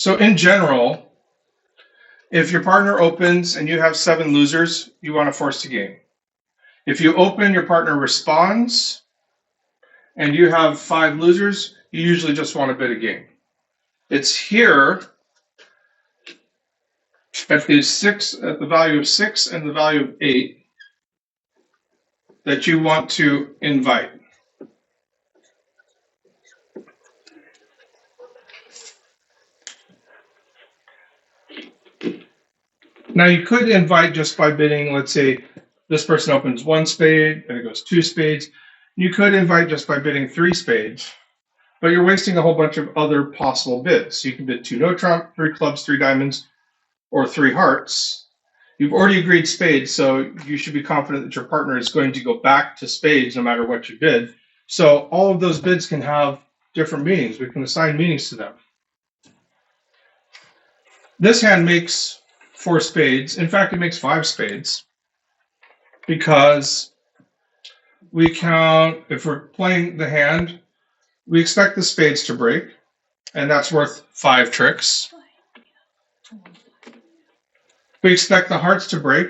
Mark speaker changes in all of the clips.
Speaker 1: So in general, if your partner opens and you have 7 losers, you want to force the game. If you open, your partner responds, and you have 5 losers, you usually just want to bid a game. It's here at the value of 6 and the value of 8 that you want to invite. Now you could invite just by bidding, let's say this person opens 1 spade and it goes 2 spades. You could invite just by bidding 3 spades, but you're wasting a whole bunch of other possible bids. You can bid 2 no trump, 3 clubs, 3 diamonds, or 3 hearts. You've already agreed spades, so you should be confident that your partner is going to go back to spades no matter what you bid. So all of those bids can have different meanings. We can assign meanings to them. This hand makes 4 spades. In fact, it makes 5 spades because we count, if we're playing the hand, we expect the spades to break, and that's worth 5 tricks. We expect the hearts to break,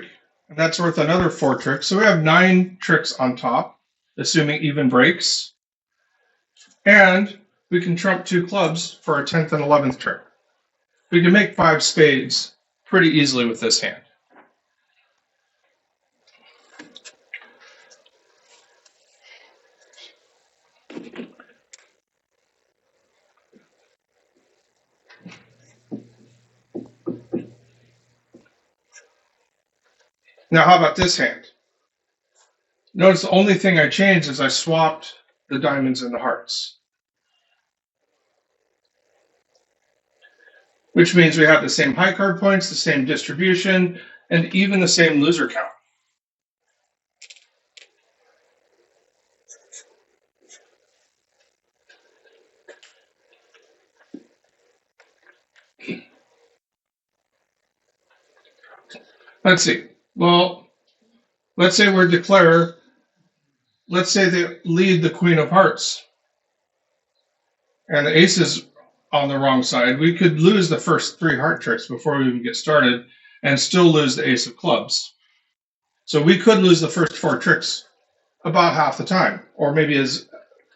Speaker 1: and that's worth another 4 tricks. So we have 9 tricks on top, assuming even breaks. And we can trump 2 clubs for our 10th and 11th trick. We can make 5 spades pretty easily with this hand. Now, how about this hand? Notice the only thing I changed is I swapped the diamonds and the hearts, which means we have the same high card points, the same distribution, and even the same loser count. Let's see. Well, let's say we're declare. Let's say they lead the queen of hearts, and the ace is on the wrong side. We could lose the first 3 heart tricks before we even get started and still lose the ace of clubs. So we could lose the first 4 tricks about half the time, or maybe a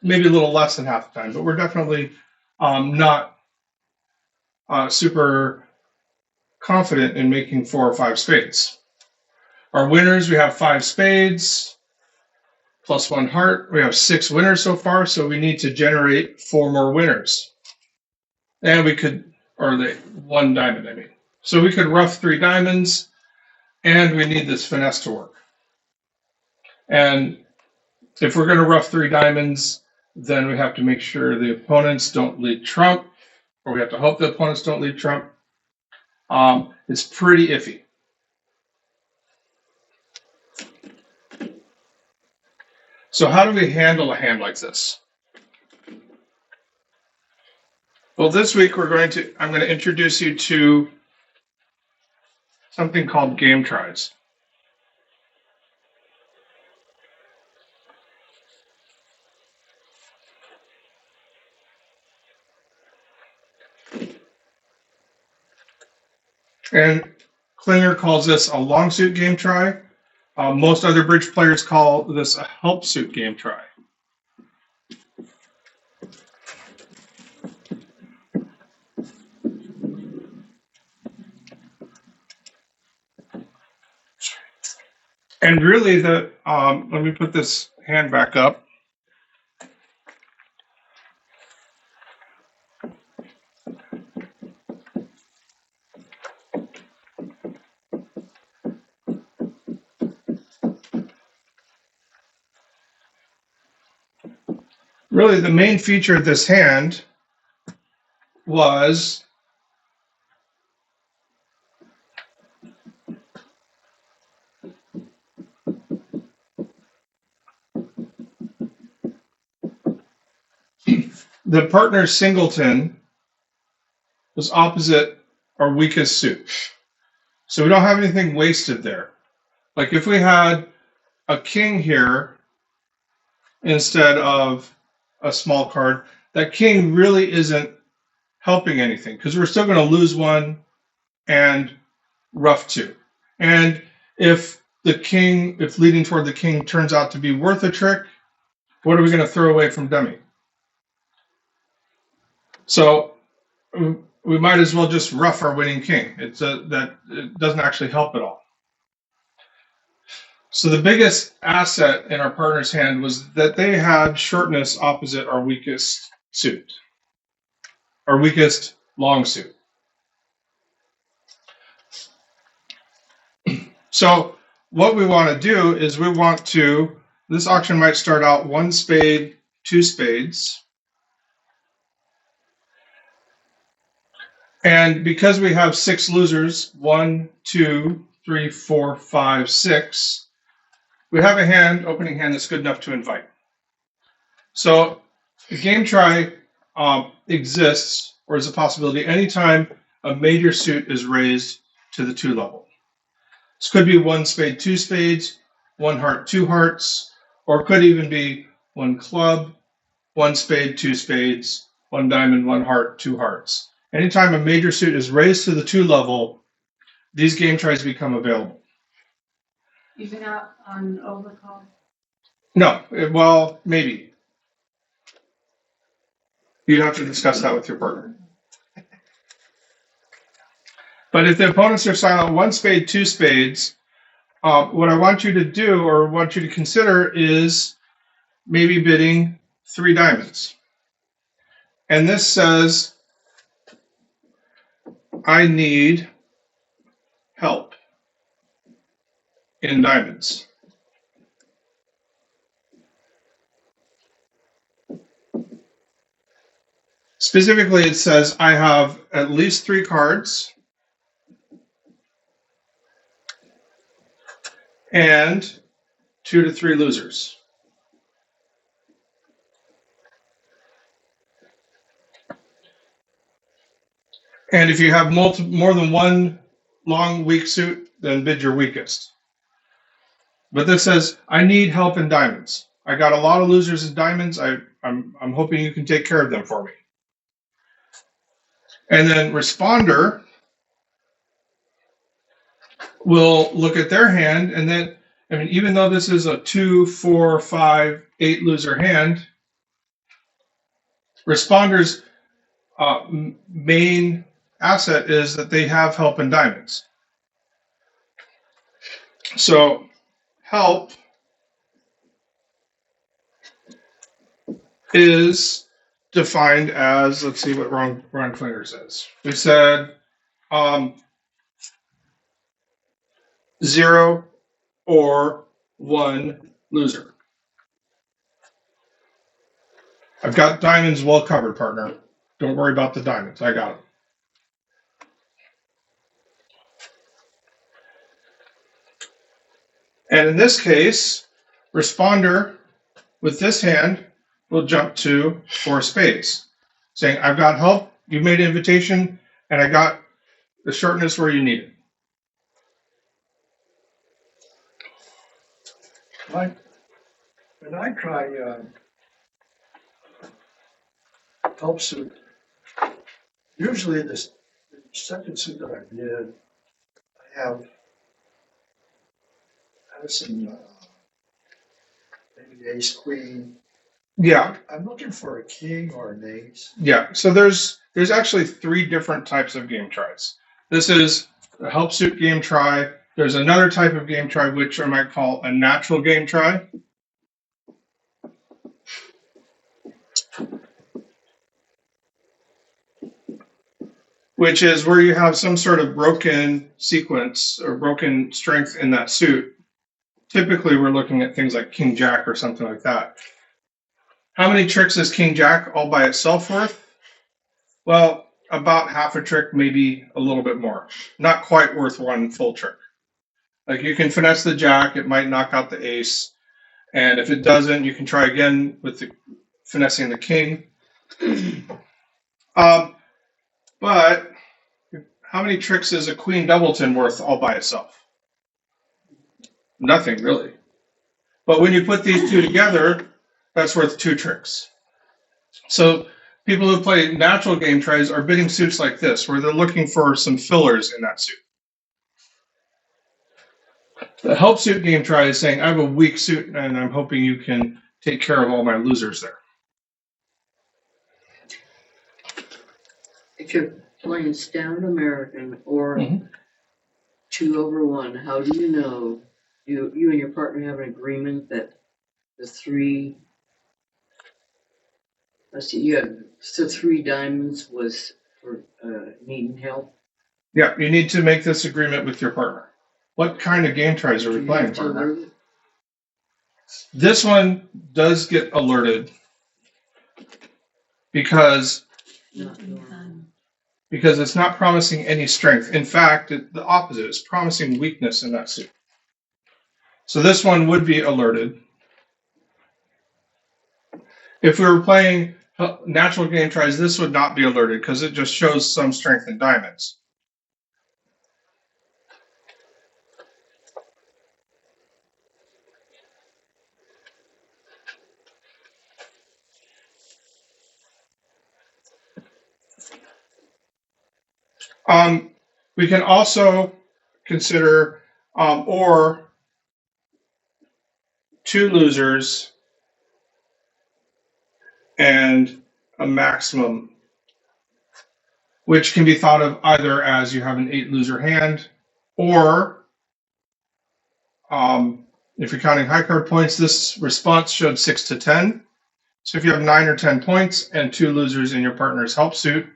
Speaker 1: little less than half the time, but we're definitely not super confident in making 4 or 5 spades. Our winners, we have 5 spades plus 1 heart. We have 6 winners so far, so we need to generate 4 more winners. And we could, or 1 diamond, I mean. So we could rough 3 diamonds, and we need this finesse to work. And if we're going to rough 3 diamonds, then we have to make sure the opponents don't lead trump, or we have to hope the opponents don't lead trump. It's pretty iffy. So how do we handle a hand like this? Well, this week I'm going to introduce you to something called game tries. And Klinger calls this a long suit game try. Most other bridge players call this a help suit game try. And really, let me put this hand back up. Really, the main feature of this hand was the partner's singleton was opposite our weakest suit. So we don't have anything wasted there. Like if we had a king here instead of a small card, that king really isn't helping anything because we're still going to lose one and rough two. And if leading toward the king turns out to be worth a trick, what are we going to throw away from dummy? So we might as well just rough our winning king. It doesn't actually help at all. So the biggest asset in our partner's hand was that they had shortness opposite our weakest suit, our weakest long suit. So what we want to do is this auction might start out 1 spade, 2 spades. And because we have 6 losers, 1, 2, 3, 4, 5, 6, we have a opening hand that's good enough to invite. So a game try exists, or is a possibility, anytime a major suit is raised to the 2 level. This could be 1 spade, 2 spades, 1 heart, 2 hearts, or it could even be 1 club, 1 spade, 2 spades, 1 diamond, 1 heart, 2 hearts. Anytime a major suit is raised to the 2 level, these game tries become available.
Speaker 2: Even out on overcall?
Speaker 1: No, well, maybe. You'd have to discuss that with your partner. But if the opponents are silent 1 spade, 2 spades, what I want you to do or want you to consider is maybe bidding 3 diamonds. And this says, I need help in diamonds. Specifically, it says I have at least 3 cards and 2 to 3 losers. And if you have more than 1 long, weak suit, then bid your weakest. But this says, I need help in diamonds. I got a lot of losers in diamonds. I'm hoping you can take care of them for me. And then responder will look at their hand, and then, even though this is a 2, 4, 5, 8 loser hand, responder's main asset is that they have help in diamonds. So help is defined as, let's see what Ron Klinger says. We said 0 or 1 loser. I've got diamonds well covered, partner. Don't worry about the diamonds. I got them. And in this case, responder with this hand will jump to 4 spades, saying, I've got help, you made an invitation, and I got the shortness where you need it.
Speaker 3: When I try help suit, usually the second suit that I did, I have some maybe ace, queen.
Speaker 1: Yeah.
Speaker 3: I'm looking for a king or an ace.
Speaker 1: Yeah. So there's actually 3 different types of game tries. This is a help suit game try. There's another type of game try which I might call a natural game try. Which is where you have some sort of broken sequence or broken strength in that suit. Typically, we're looking at things like King Jack or something like that. How many tricks is King Jack all by itself worth? Well, about half a trick, maybe a little bit more. Not quite worth 1 full trick. Like you can finesse the Jack, it might knock out the ace. And if it doesn't, you can try again with finessing the King. But how many tricks is a Queen Doubleton worth all by itself? Nothing, really. But when you put these 2 together, that's worth 2 tricks. So People who play natural game tries are bidding suits like this, where they're looking for some fillers in that suit. The help suit game try is saying, I have a weak suit, and I'm hoping you can take care of all my losers there.
Speaker 4: If you're playing Standard American or
Speaker 1: Mhm.
Speaker 4: 2/1, how do you know you and your partner have an agreement that the three, let's see, you have the 3 diamonds was for needing help?
Speaker 1: Yeah, you need to make this agreement with your partner. What kind of game tries are
Speaker 4: Do
Speaker 1: we
Speaker 4: you
Speaker 1: playing,
Speaker 4: have to
Speaker 1: partner?
Speaker 4: alert it?
Speaker 1: This one does get alerted because
Speaker 4: Not normal.
Speaker 1: it's not promising any strength. In fact, the opposite is promising weakness in that suit. So this one would be alerted. If we were playing natural game tries, this would not be alerted because it just shows some strength in diamonds. We can also consider or 2 losers and a maximum, which can be thought of either as you have an 8 loser hand, or if you're counting high card points, this response showed 6 to 10. So if you have 9 or 10 points and 2 losers in your partner's help suit,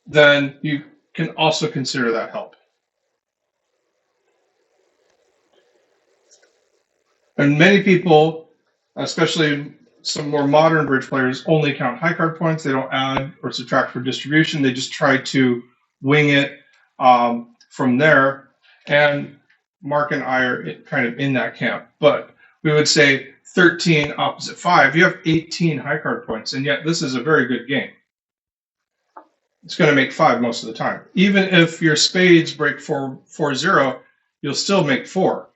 Speaker 1: then you can also consider that help. And many people, especially some more modern bridge players, only count high card points. They don't add or subtract for distribution. They just try to wing it from there. And Mark and I are kind of in that camp. But we would say 13 opposite 5. You have 18 high card points, and yet this is a very good game. It's going to make 5 most of the time. Even if your spades break 4-0, you'll still make 4.